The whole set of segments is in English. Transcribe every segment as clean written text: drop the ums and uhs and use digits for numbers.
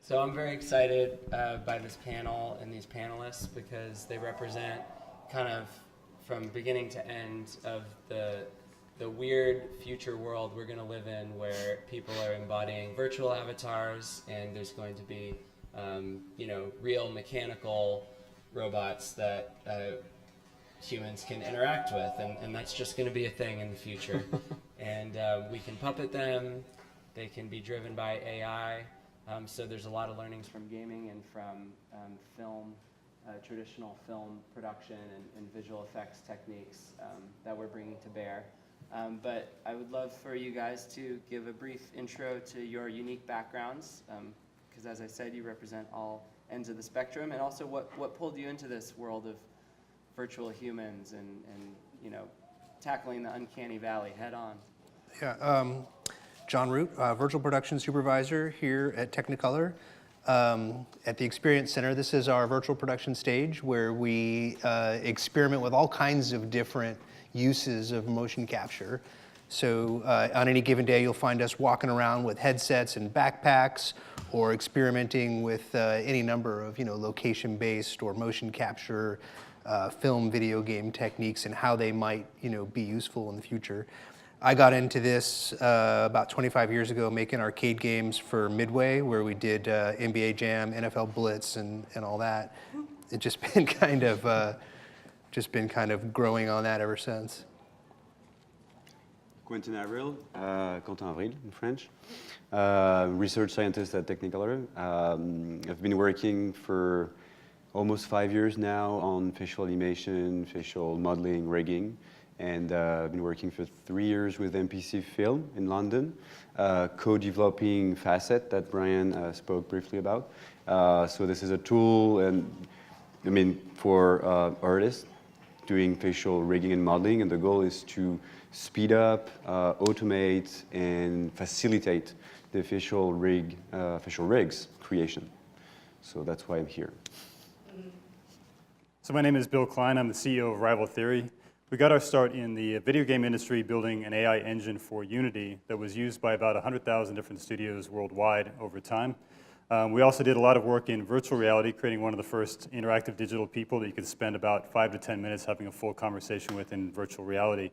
So I'm very excited by this panel and these panelists because they represent kind of from beginning to end of the weird future world we're going to live in, where people are embodying virtual avatars and there's going to be real mechanical robots that humans can interact with, and that's just going to be a thing in the future. And we can puppet them, they can be driven by AI. So there's a lot of learnings from gaming and from film, traditional film production and visual effects techniques that we're bringing to bear. But I would love for you guys to give a brief intro to your unique backgrounds, because as I said, you represent all ends of the spectrum, and also what pulled you into this world of virtual humans and tackling the uncanny valley head on. Yeah, John Root, Virtual Production Supervisor here at Technicolor. At the Experience Center, this is our virtual production stage where we experiment with all kinds of different uses of motion capture. So on any given day, you'll find us walking around with headsets and backpacks, or experimenting with any number of location-based or motion capture film, video game techniques and how they might be useful in the future. I got into this about 25 years ago, making arcade games for Midway, where we did NBA Jam, NFL Blitz, and all that. It's just been kind of growing on that ever since. Quentin Avril, Quentin Avril in French, research scientist at Technicolor. I've been working for almost 5 years now on facial animation, facial modeling, rigging. And I've been working for 3 years with MPC Film in London, co-developing Facet that Brian spoke briefly about. So this is a tool, and for artists doing facial rigging and modeling, and the goal is to speed up, automate, and facilitate the facial rigs creation. So that's why I'm here. So my name is Bill Klein. I'm the CEO of Rival Theory. We got our start in the video game industry building an AI engine for Unity that was used by about 100,000 different studios worldwide over time. We also did a lot of work in virtual reality, creating one of the first interactive digital people that you could spend about 5 to 10 minutes having a full conversation with in virtual reality.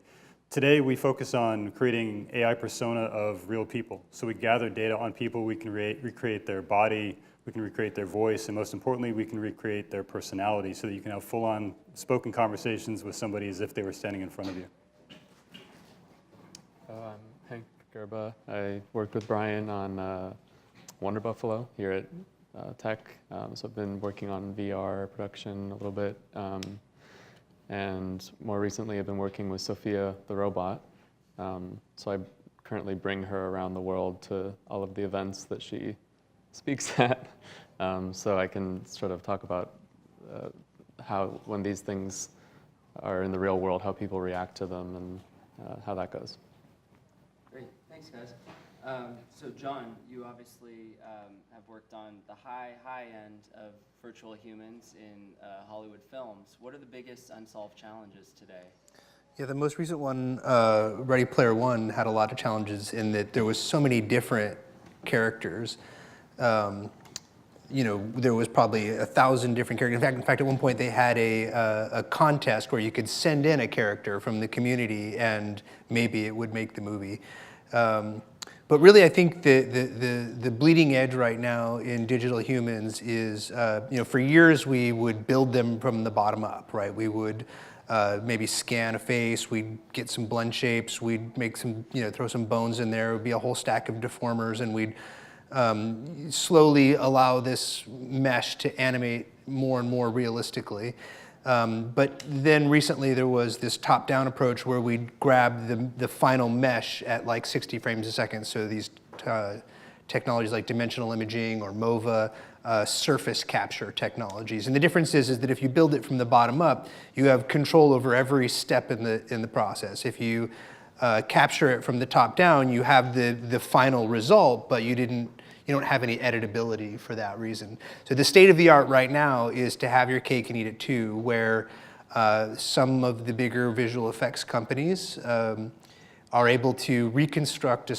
Today, we focus on creating AI persona of real people. So we gather data on people, we can recreate their body, we can recreate their voice, and most importantly, we can recreate their personality so that you can have full-on spoken conversations with somebody as if they were standing in front of you. I'm Hank Gerba. I worked with Brian on Wonder Buffalo here at Tech. So I've been working on VR production a little bit. And more recently, I've been working with Sophia, the robot. So I currently bring her around the world to all of the events that she speaks at, so I can sort of talk about how, when these things are in the real world, how people react to them and how that goes. Great, thanks guys. So John, you obviously have worked on the high end of virtual humans in Hollywood films. What are the biggest unsolved challenges today? Yeah, the most recent one, Ready Player One, had a lot of challenges in that there was so many different characters. There was probably 1,000 different characters. In fact, at one point they had a contest where you could send in a character from the community and maybe it would make the movie. But really, I think the bleeding edge right now in digital humans is, for years we would build them from the bottom up, right? We would maybe scan a face, we'd get some blend shapes, we'd make some, throw some bones in there, it would be a whole stack of deformers, and we'd slowly allow this mesh to animate more and more realistically. But then recently there was this top-down approach where we'd grab the final mesh at like 60 frames a second. So these technologies like dimensional imaging or MOVA, surface capture technologies. And the difference is that if you build it from the bottom up, you have control over every step in the process. If you capture it from the top down, you have the final result, but you don't have any editability for that reason. So the state of the art right now is to have your cake and eat it too, where some of the bigger visual effects companies are able to reconstruct the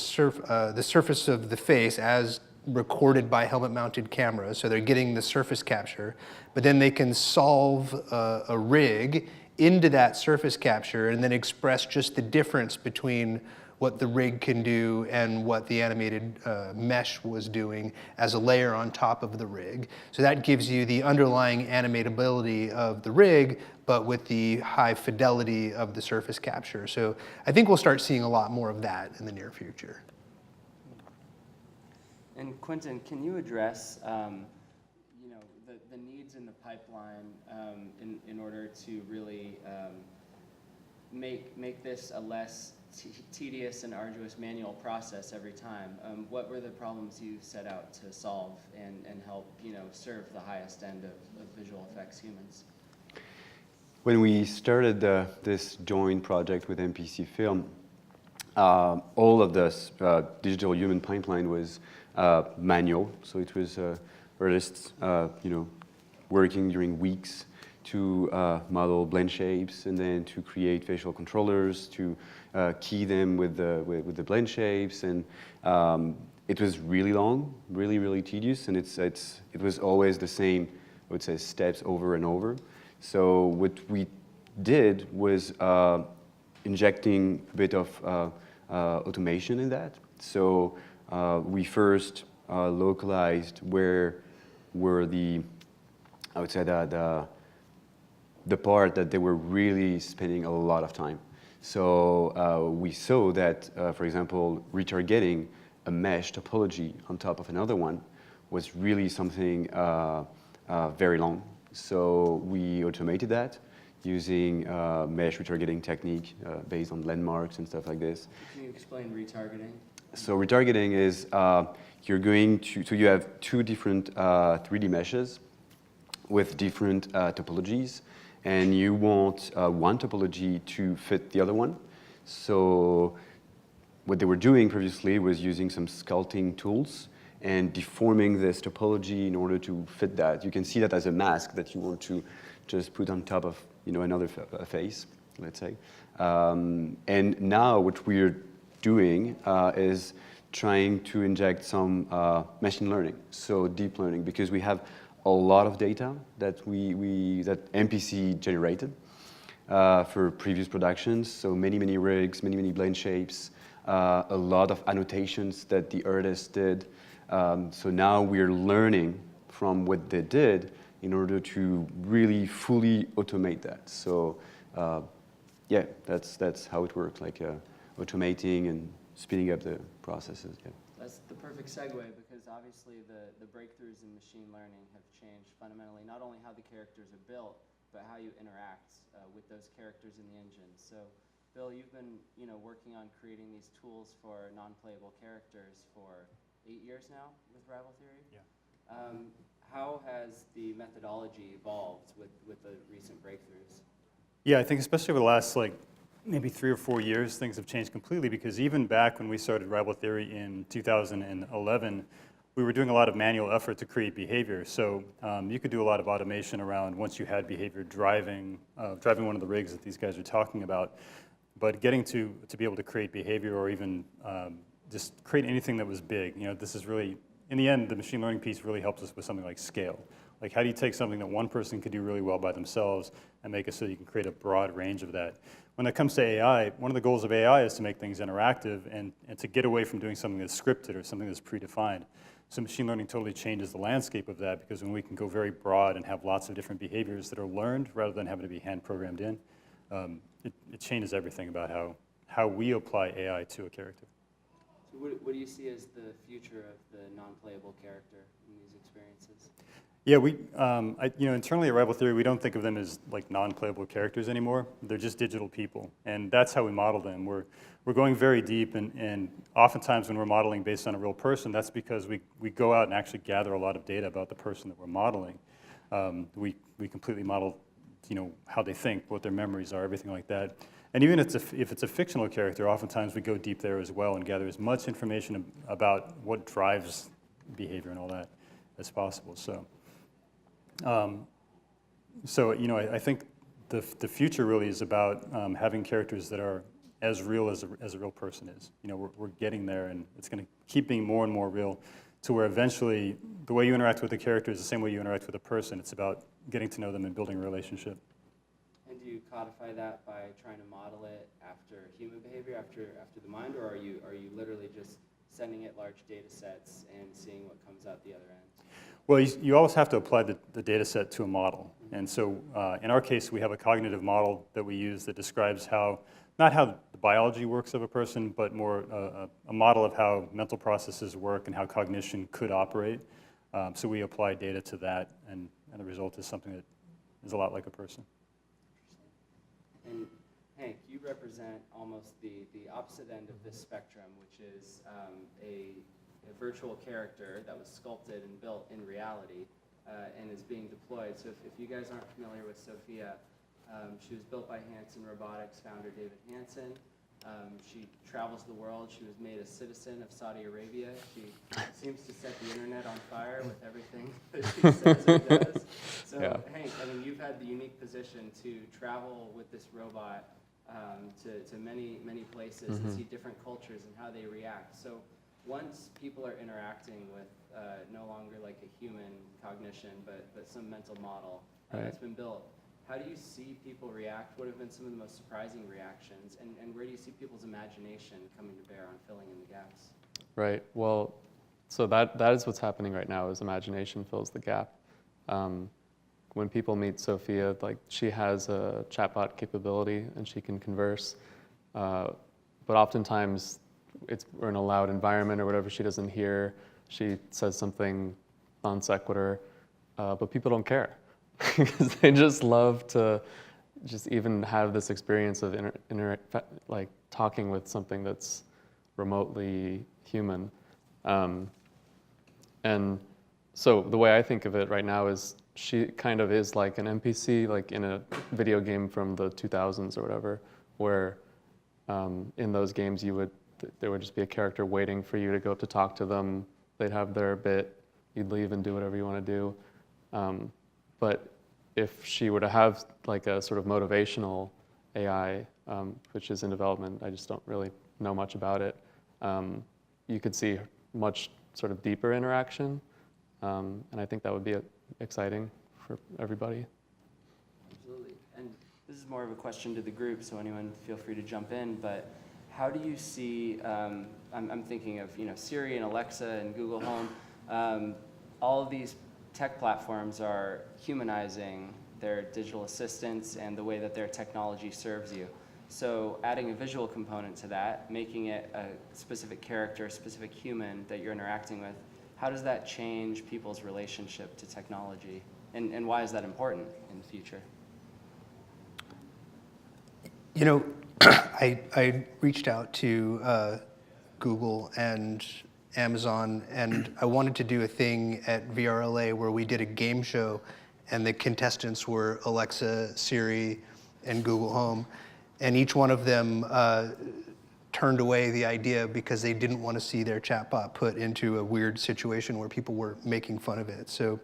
surface of the face as recorded by helmet-mounted cameras, so they're getting the surface capture, but then they can solve a rig into that surface capture and then express just the difference between what the rig can do and what the animated mesh was doing as a layer on top of the rig. So that gives you the underlying animatability of the rig, but with the high fidelity of the surface capture. So I think we'll start seeing a lot more of that in the near future. And Quentin, can you address the needs in the pipeline in order to really make this a less tedious and arduous manual process every time? What were the problems you set out to solve and help serve the highest end of visual effects humans? When we started this joint project with MPC Film, all of this digital human pipeline was manual, so it was artists, working during weeks to model blend shapes and then to create facial controllers, to key them with the blend shapes, and it was really long, really tedious, and it was always the same, I would say, steps over and over. So what we did was injecting a bit of automation in that. So we first localized where were I would say the part that they were really spending a lot of time. So we saw that, for example, retargeting a mesh topology on top of another one was really something very long. So we automated that using mesh retargeting technique based on landmarks and stuff like this. Can you explain retargeting? So retargeting is you have two different 3D meshes with different topologies, and you want one topology to fit the other one. So what they were doing previously was using some sculpting tools and deforming this topology in order to fit that. You can see that as a mask that you want to just put on top of another face, let's say. And now what we're doing is trying to inject some machine learning, so deep learning, because we have a lot of data that that MPC generated for previous productions. So many rigs, many blend shapes, a lot of annotations that the artists did. So now we're learning from what they did in order to really fully automate that. So yeah, that's how it works, like automating and speeding up the processes. Yeah. That's the perfect segue, because obviously the breakthroughs in machine learning have changed fundamentally not only how the characters are built, but how you interact with those characters in the engine. So, Bill, you've been working on creating these tools for non-playable characters for 8 years now with Rival Theory. Yeah. How has the methodology evolved with the recent breakthroughs? Yeah, I think especially over the last maybe 3 or 4 years, things have changed completely, because even back when we started Rival Theory in 2011, we were doing a lot of manual effort to create behavior. So you could do a lot of automation around once you had behavior driving one of the rigs that these guys are talking about. But getting to be able to create behavior, or even just create anything that was big, this is really, in the end, the machine learning piece really helps us with something like scale. Like, how do you take something that one person could do really well by themselves and make it so you can create a broad range of that? When it comes to AI, one of the goals of AI is to make things interactive and to get away from doing something that's scripted or something that's predefined. So machine learning totally changes the landscape of that, because when we can go very broad and have lots of different behaviors that are learned rather than having to be hand programmed in, it changes everything about how we apply AI to a character. So what do you see as the future of the non-playable character in these experiences? Yeah, internally at Rival Theory, we don't think of them as like non-playable characters anymore. They're just digital people, and that's how we model them. We're going very deep, and oftentimes when we're modeling based on a real person, that's because we go out and actually gather a lot of data about the person that we're modeling. We completely model, how they think, what their memories are, everything like that. And even if it's a fictional character, oftentimes we go deep there as well and gather as much information about what drives behavior and all that as possible. So I think the future really is about having characters that are as real as a real person is. We're getting there, and it's going to keep being more and more real to where eventually the way you interact with the character is the same way you interact with a person. It's about getting to know them and building a relationship. And do you codify that by trying to model it after human behavior, after the mind, or are you literally just sending it large data sets and seeing what comes out the other end? Well, you always have to apply the data set to a model. And so in our case, we have a cognitive model that we use that describes not how the biology works of a person, but more a model of how mental processes work and how cognition could operate. So we apply data to that, and the result is something that is a lot like a person. And Hank, you represent almost the opposite end of this spectrum, which is a virtual character that was sculpted and built in reality and is being deployed. So if you guys aren't familiar with Sophia, she was built by Hanson Robotics founder David Hanson. She travels the world. She was made a citizen of Saudi Arabia. She seems to set the internet on fire with everything that she says and does. So Yeah. Hank, I mean, you've had the unique position to travel with this robot to many, many places and see different cultures and how they react. So once people are interacting with no longer like a human cognition, but some mental model that's been built, how do you see people react? What have been some of the most surprising reactions? And where do you see people's imagination coming to bear on filling in the gaps? Right. Well, so that is what's happening right now, is imagination fills the gap. When people meet Sophia, like, she has a chatbot capability and she can converse, but oftentimes we're in a loud environment or whatever, she doesn't hear. She says something non sequitur, but people don't care because they just love to just even have this experience of like talking with something that's remotely human. And so the way I think of it right now is she kind of is like an NPC, like in a video game from the 2000s or whatever, where in those games there would just be a character waiting for you to go up to talk to them. They'd have their bit, you'd leave and do whatever you want to do. But if she were to have like a sort of motivational AI, which is in development, I just don't really know much about it, you could see much sort of deeper interaction. And I think that would be exciting for everybody. Absolutely. And this is more of a question to the group, so anyone feel free to jump in, but how do you see, I'm thinking of Siri and Alexa and Google Home, all of these tech platforms are humanizing their digital assistants and the way that their technology serves you. So adding a visual component to that, making it a specific character, a specific human that you're interacting with, how does that change people's relationship to technology? And why is that important in the future? I reached out to Google and Amazon, and I wanted to do a thing at VRLA where we did a game show, and the contestants were Alexa, Siri, and Google Home, and each one of them turned away the idea because they didn't want to see their chatbot put into a weird situation where people were making fun of it. So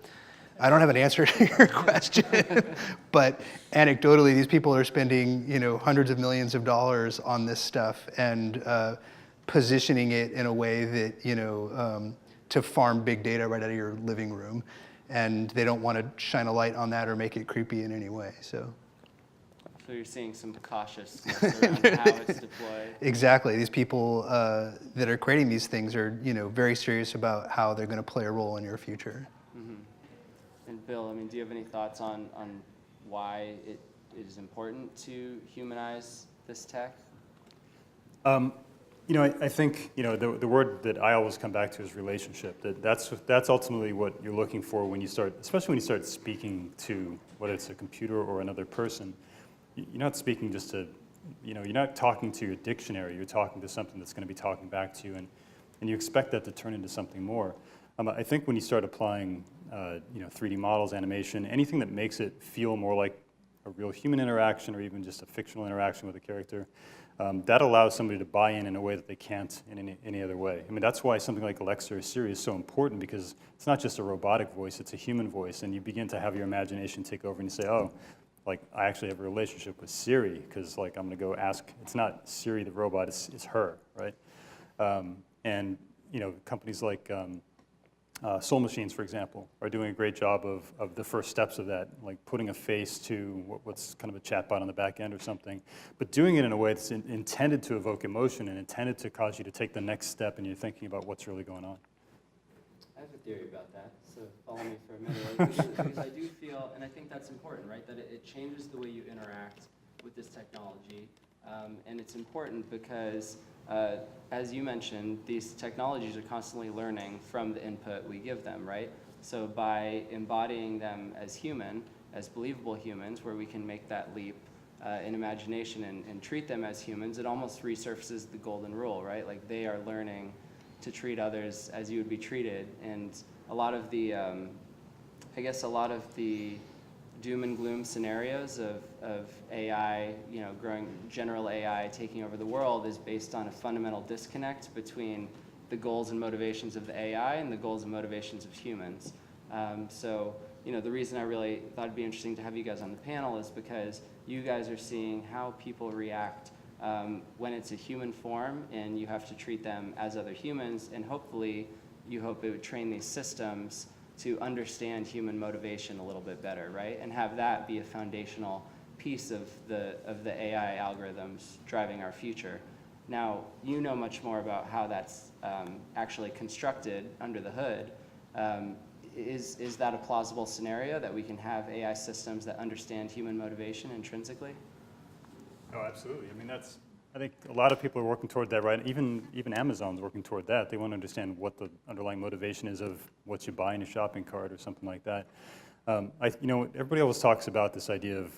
I don't have an answer to your question, but anecdotally, these people are spending hundreds of millions of dollars on this stuff and positioning it in a way that to farm big data right out of your living room, and they don't want to shine a light on that or make it creepy in any way. So you're seeing some cautiousness around how it's deployed. Exactly. These people that are creating these things are very serious about how they're going to play a role in your future. Mm-hmm. And Bill, I mean, do you have any thoughts on why it is important to humanize this tech? I think the word that I always come back to is relationship. That's ultimately what you're looking for when you start, especially when you start speaking to, whether it's a computer or another person. You're not speaking just to, you're not talking to your dictionary. You're talking to something that's going to be talking back to you, and you expect that to turn into something more. I think when you start applying, 3D models, animation, anything that makes it feel more like a real human interaction or even just a fictional interaction with a character, that allows somebody to buy in a way that they can't in any other way. I mean, that's why something like Alexa or Siri is so important, because it's not just a robotic voice, it's a human voice, and you begin to have your imagination take over and you say, oh, like, I actually have a relationship with Siri, because like I'm going to go ask, it's not Siri the robot, it's her, right? And companies like Soul Machines, for example, are doing a great job of the first steps of that, like putting a face to what's kind of a chatbot on the back end or something, but doing it in a way that's intended to evoke emotion and intended to cause you to take the next step and you're thinking about what's really going on. I have a theory about that, so follow me for a minute. Because I do feel, and I think that's important, right, that it changes the way you interact with this technology. And it's important because, as you mentioned, these technologies are constantly learning from the input we give them, right? So by embodying them as human, as believable humans, where we can make that leap in imagination and treat them as humans, it almost resurfaces the golden rule, right? Like they are learning to treat others as you would be treated. And a lot of the, I guess a lot of the doom and gloom scenarios of AI, growing general AI taking over the world is based on a fundamental disconnect between the goals and motivations of the AI and the goals and motivations of humans. So, the reason I really thought it'd be interesting to have you guys on the panel is because you guys are seeing how people react when it's a human form and you have to treat them as other humans, and hopefully you hope it would train these systems to understand human motivation a little bit better, right? And have that be a foundational piece of the AI algorithms driving our future. Now, you know much more about how that's actually constructed under the hood. Is that a plausible scenario that we can have AI systems that understand human motivation intrinsically? Oh, absolutely. I mean, I think a lot of people are working toward that, right? Even Amazon's working toward that. They want to understand what the underlying motivation is of what you buy in a shopping cart or something like that. Everybody always talks about this idea of,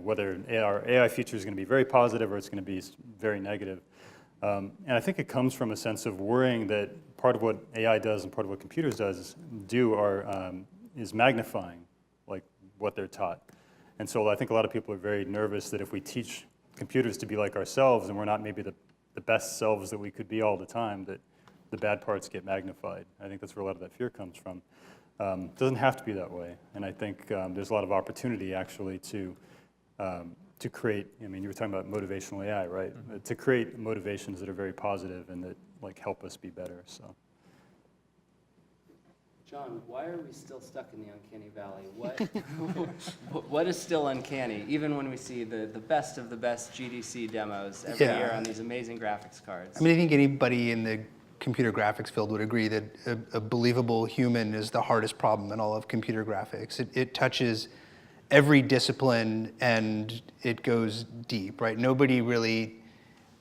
whether our AI future is going to be very positive or it's going to be very negative. And I think it comes from a sense of worrying that part of what AI does and part of what computers is magnifying, like, what they're taught. And so I think a lot of people are very nervous that if we teach computers to be like ourselves and we're not maybe the best selves that we could be all the time, that the bad parts get magnified. I think that's where a lot of that fear comes from. It doesn't have to be that way. And I think there's a lot of opportunity actually to create, you were talking about motivational AI, right? Mm-hmm. To create motivations that are very positive and that help us be better, so. John, why are we still stuck in the uncanny valley? What is still uncanny, even when we see the best of the best GDC demos every year on these amazing graphics cards? I think anybody in the computer graphics field would agree that a believable human is the hardest problem in all of computer graphics. It touches every discipline and it goes deep, right? Nobody really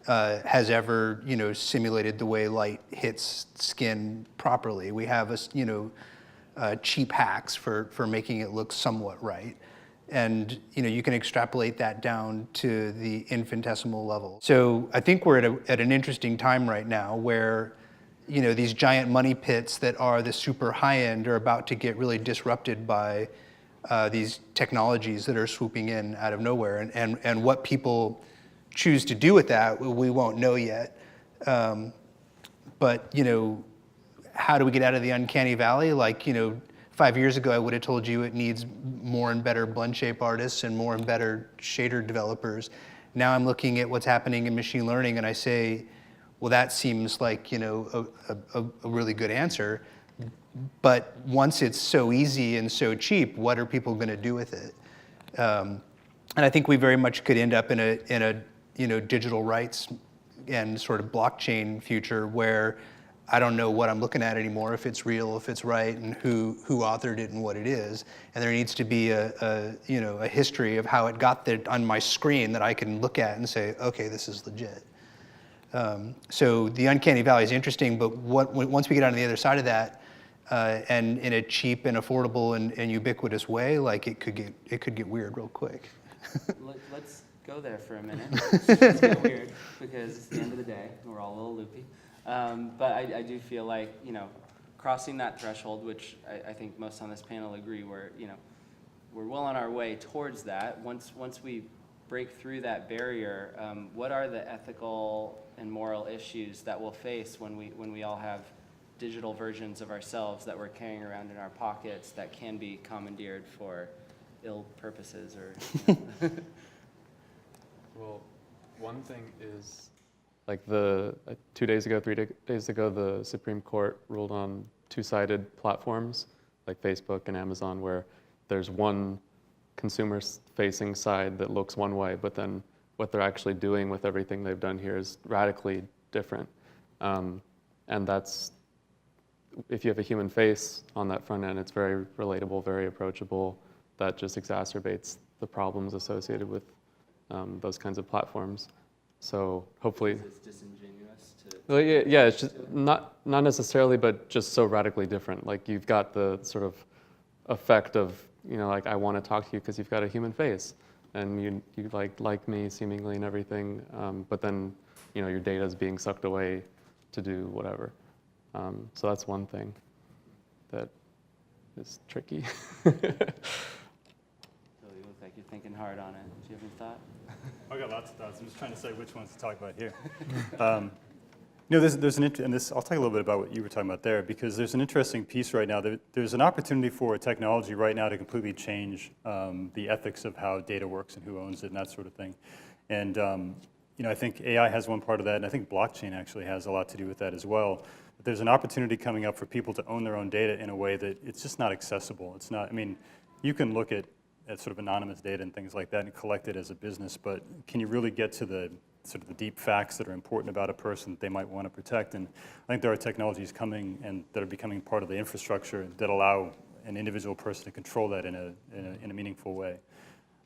has ever, simulated the way light hits skin properly. We have cheap hacks for making it look somewhat right. And you can extrapolate that down to the infinitesimal level. So I think we're at an interesting time right now where these giant money pits that are the super high end are about to get really disrupted by these technologies that are swooping in out of nowhere. And what people choose to do with that, we won't know yet. But how do we get out of the uncanny valley? 5 years ago, I would have told you it needs more and better blend shape artists and more and better shader developers. Now I'm looking at what's happening in machine learning and I say, well, that seems like, a really good answer. But once it's so easy and so cheap, what are people going to do with it? And I think we very much could end up in a digital rights and sort of blockchain future where I don't know what I'm looking at anymore, if it's real, if it's right, and who authored it and what it is. And there needs to be a history of how it got there on my screen that I can look at and say, okay, this is legit. So the uncanny valley is interesting, but once we get on the other side of that, and in a cheap and affordable and ubiquitous way, it could get weird real quick. Let's go there for a minute. Let's get weird because it's the end of the day. We're all a little loopy. But I do feel like, crossing that threshold, which I think most on this panel agree, we're well on our way towards that. Once we break through that barrier, what are the ethical and moral issues that we'll face when we all have digital versions of ourselves that we're carrying around in our pockets that can be commandeered for ill purposes or Well, one thing is, 2 days ago, 3 days ago, the Supreme Court ruled on two-sided platforms like Facebook and Amazon, where there's one consumer-facing side that looks one way, but then what they're actually doing with everything they've done here is radically different. And that's, if you have a human face on that front end, it's very relatable, very approachable. That just exacerbates the problems associated with those kinds of platforms. So hopefully, It's disingenuous to. well, yeah, it's just not necessarily, but just so radically different. Like you've got the sort of effect of, like I want to talk to you because you've got a human face, and you like me seemingly and everything. But then, your data is being sucked away to do whatever. So that's one thing that is tricky. Bill, you look like you're thinking hard on it. Do you have any thought? I got lots of thoughts. I'm just trying to say which ones to talk about here. There's I'll talk a little bit about what you were talking about there, because there's an interesting piece right now. There's an opportunity for technology right now to completely change the ethics of how data works and who owns it and that sort of thing. And I think AI has one part of that, and I think blockchain actually has a lot to do with that as well. But there's an opportunity coming up for people to own their own data in a way that it's just not accessible. It's not. I mean, you can look at sort of anonymous data and things like that and collect it as a business, but can you really get to the sort of the deep facts that are important about a person that they might want to protect? And I think there are technologies coming and that are becoming part of the infrastructure that allow an individual person to control that in a meaningful way.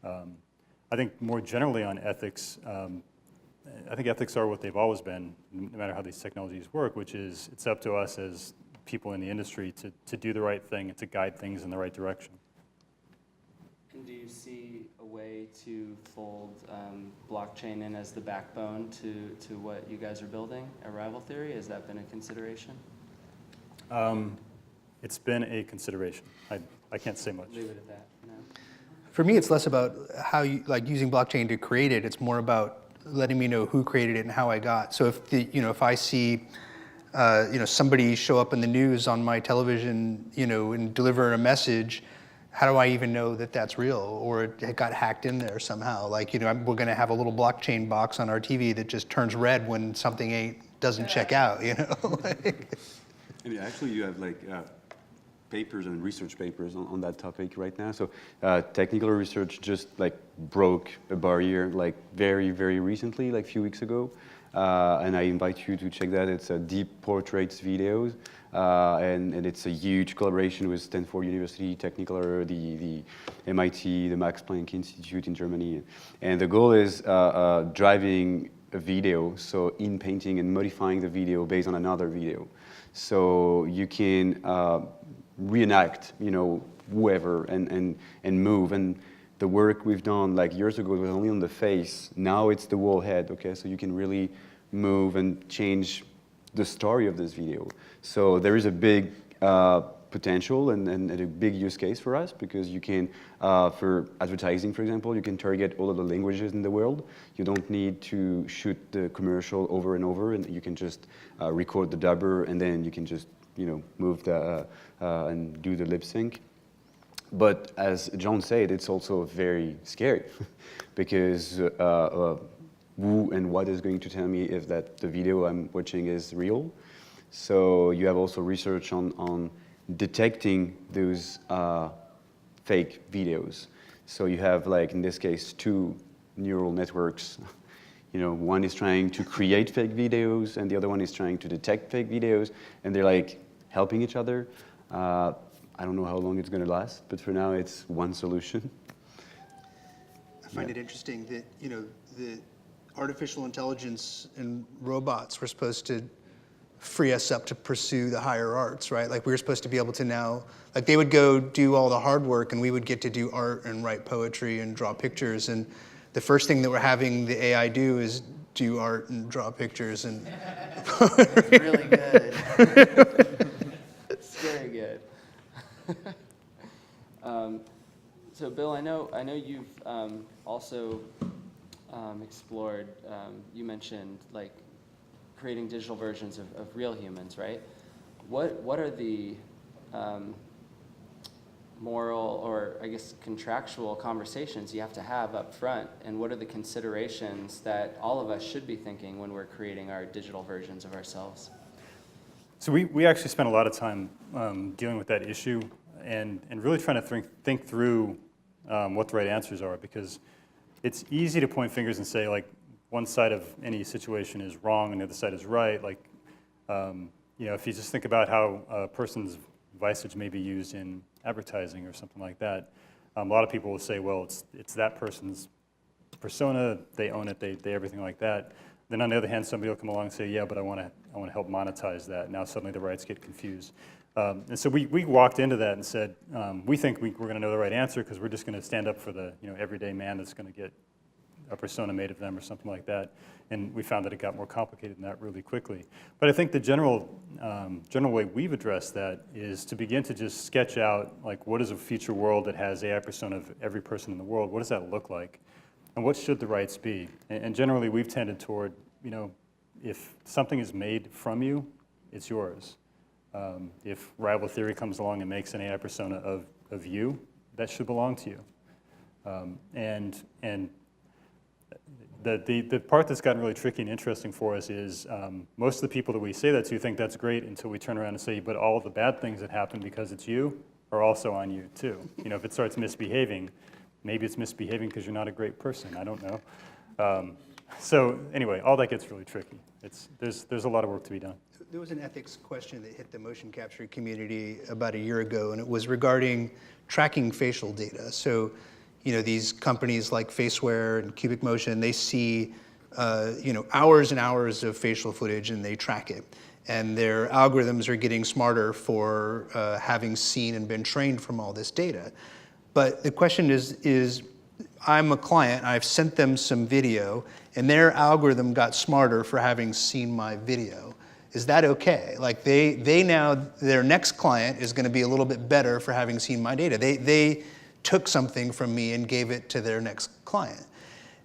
I think more generally on ethics, I think ethics are what they've always been, no matter how these technologies work, which is it's up to us as people in the industry to do the right thing and to guide things in the right direction. And do you see a way to fold blockchain in as the backbone to what you guys are building at Rival Theory? Has that been a consideration? It's been a consideration. I can't say much. Leave it at that. No? For me, it's less about how you like using blockchain to create it. It's more about letting me know who created it and how I got. So if I see somebody show up in the news on my television, and deliver a message, how do I even know that that's real or it got hacked in there somehow? Like, we're going to have a little blockchain box on our TV that just turns red when something doesn't check out, I mean, actually, you have papers and research papers on that topic right now. So Technicolor research just broke a barrier very, very recently, a few weeks ago. And I invite you to check that. It's a deep portraits videos. And it's a huge collaboration with Stanford University, Technicolor, the MIT, the Max Planck Institute in Germany. And the goal is driving a video, so in painting and modifying the video based on another video. So you can reenact, whoever and move. And the work we've done years ago was only on the face. Now it's the whole head, okay? So you can really move and change the story of this video. So there is a big potential and a big use case for us, because you can, for advertising, for example, you can target all of the languages in the world. You don't need to shoot the commercial over and over, and you can just record the dubber, and then you can just move the and do the lip sync. But as John said, it's also very scary because who and what is going to tell me if that the video I'm watching is real? So you have also research on detecting those fake videos. So you have, in this case, two neural networks. One is trying to create fake videos, and the other one is trying to detect fake videos, and they're helping each other. I don't know how long it's going to last, but for now, it's one solution. I find it interesting that, the artificial intelligence and robots were supposed to free us up to pursue the higher arts, right? We were supposed to be able to now, they would go do all the hard work and we would get to do art and write poetry and draw pictures. And the first thing that we're having the AI do is do art and draw pictures and It's really good. It's very good. So Bill, I know you've also explored, you mentioned creating digital versions of real humans, right? What are the moral or I guess contractual conversations you have to have up front, and what are the considerations that all of us should be thinking when we're creating our digital versions of ourselves? So we actually spent a lot of time dealing with that issue and really trying to think through what the right answers are, because it's easy to point fingers and say, like, one side of any situation is wrong and the other side is right. Like, if you just think about how a person's visage may be used in advertising or something like that, a lot of people will say, well, it's that person's persona, they own it, they everything like that. Then on the other hand, somebody will come along and say, yeah, but I want to help monetize that. Now suddenly the rights get confused. And so we walked into that and said, we think we're going to know the right answer because we're just going to stand up for the everyday man that's going to get a persona made of them or something like that. And we found that it got more complicated than that really quickly. But I think the general way we've addressed that is to begin to just sketch out, like, what is a future world that has AI persona of every person in the world? What does that look like? And what should the rights be? And generally, we've tended toward, if something is made from you, it's yours. If Rival Theory comes along and makes an AI persona of you, that should belong to you. And the part that's gotten really tricky and interesting for us is most of the people that we say that to think that's great until we turn around and say, but all of the bad things that happen because it's you are also on you too. If it starts misbehaving, maybe it's misbehaving because you're not a great person. I don't know. So anyway, all that gets really tricky. There's a lot of work to be done. There was an ethics question that hit the motion capture community about a year ago, and it was regarding tracking facial data. So, these companies like Faceware and Cubic Motion, they see, hours and hours of facial footage and they track it. And their algorithms are getting smarter for having seen and been trained from all this data. But the question is I'm a client, I've sent them some video, and their algorithm got smarter for having seen my video. Is that okay? Like they now, their next client is going to be a little bit better for having seen my data. They took something from me and gave it to their next client.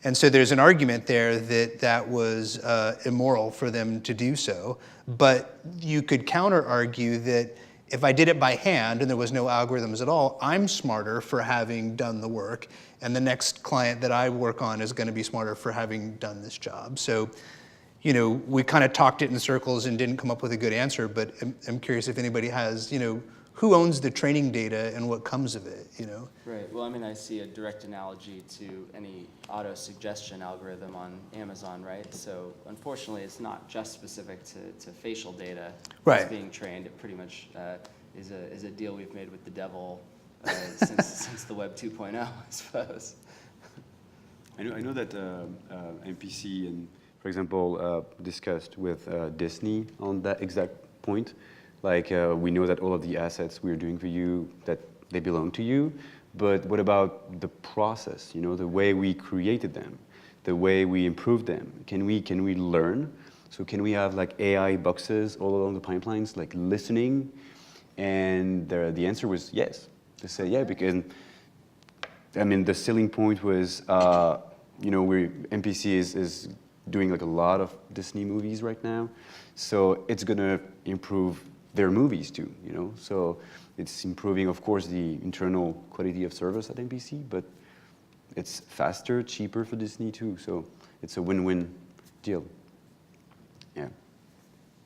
And so there's an argument there that was immoral for them to do so. But you could counter argue that if I did it by hand and there was no algorithms at all, I'm smarter for having done the work, and the next client that I work on is going to be smarter for having done this job. So, we kind of talked it in circles and didn't come up with a good answer, but I'm curious if anybody has, who owns the training data and what comes of it, Right. Well, I see a direct analogy to any auto-suggestion algorithm on Amazon, right? So unfortunately, it's not just specific to facial data Right. that's being trained. It pretty much is a deal we've made with the devil since the Web 2.0, I suppose. I know that MPC and, for example, discussed with Disney on that exact point. Like, we know that all of the assets we're doing for you, that they belong to you, but what about the process, the way we created them, the way we improved them? Can we learn? So can we have like AI boxes all along the pipelines, like listening? And the answer was yes. They say yeah, because the selling point was, MPC is doing like a lot of Disney movies right now, so it's gonna improve their movies too, So it's improving, of course, the internal quality of service at MPC, but it's faster, cheaper for Disney too. So it's a win-win deal. Yeah.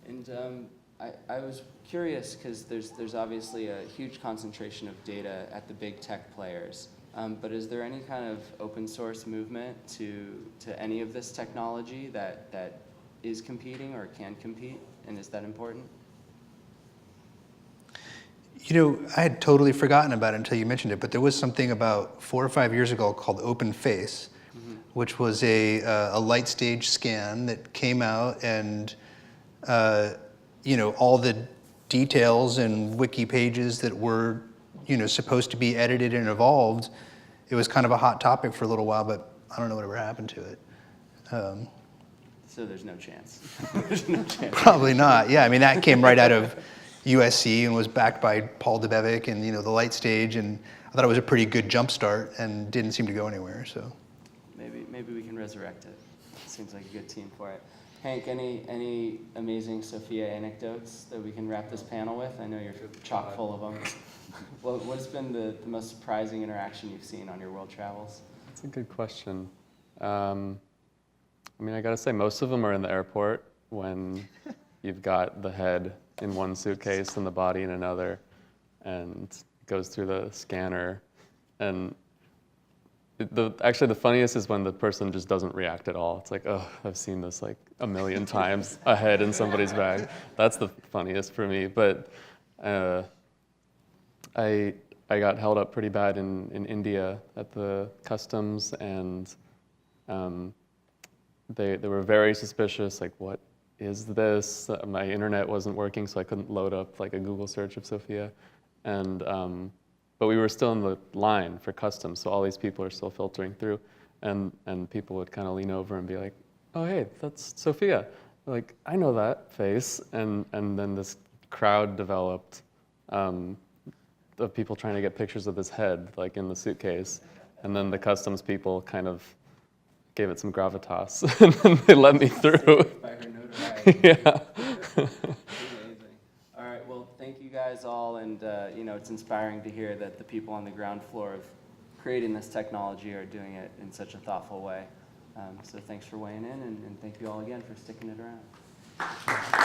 And I was curious because there's obviously a huge concentration of data at the big tech players. But is there any kind of open source movement to any of this technology that is competing or can compete? And is that important? I had totally forgotten about it until you mentioned it, but there was something about 4 or 5 years ago called Open Face, which was a light stage scan that came out, and all the details and wiki pages that were supposed to be edited and evolved. It was kind of a hot topic for a little while, but I don't know whatever happened to it. So there's no chance. There's no chance. Probably not. Yeah, that came right out of USC and was backed by Paul Debevec and the light stage, and I thought it was a pretty good jump start and didn't seem to go anywhere. So maybe we can resurrect it. Seems like a good team for it. Hank, any amazing Sophia anecdotes that we can wrap this panel with? I know you're chock full of them. Well, what's been the most surprising interaction you've seen on your world travels? That's a good question. I gotta say most of them are in the airport when you've got the head in one suitcase and the body in another, and it goes through the scanner. And actually the funniest is when the person just doesn't react at all. It's like, oh, I've seen this like a million times, a head in somebody's bag. That's the funniest for me. But I got held up pretty bad in India at the customs, and they were very suspicious, like, what is this? My internet wasn't working, so I couldn't load up like a Google search of Sophia. And but we were still in the line for customs, so all these people are still filtering through, and people would kind of lean over and be like, oh, hey, that's Sophia. Like, I know that face. And then this crowd developed of people trying to get pictures of this head, like in the suitcase. And then the customs people kind of gave it some gravitas, and then they let me through. By her notoriety. Yeah. Amazing. All right, well, thank you guys all, and you know, it's inspiring to hear that the people on the ground floor of creating this technology are doing it in such a thoughtful way. So thanks for weighing in, and thank you all again for sticking it around.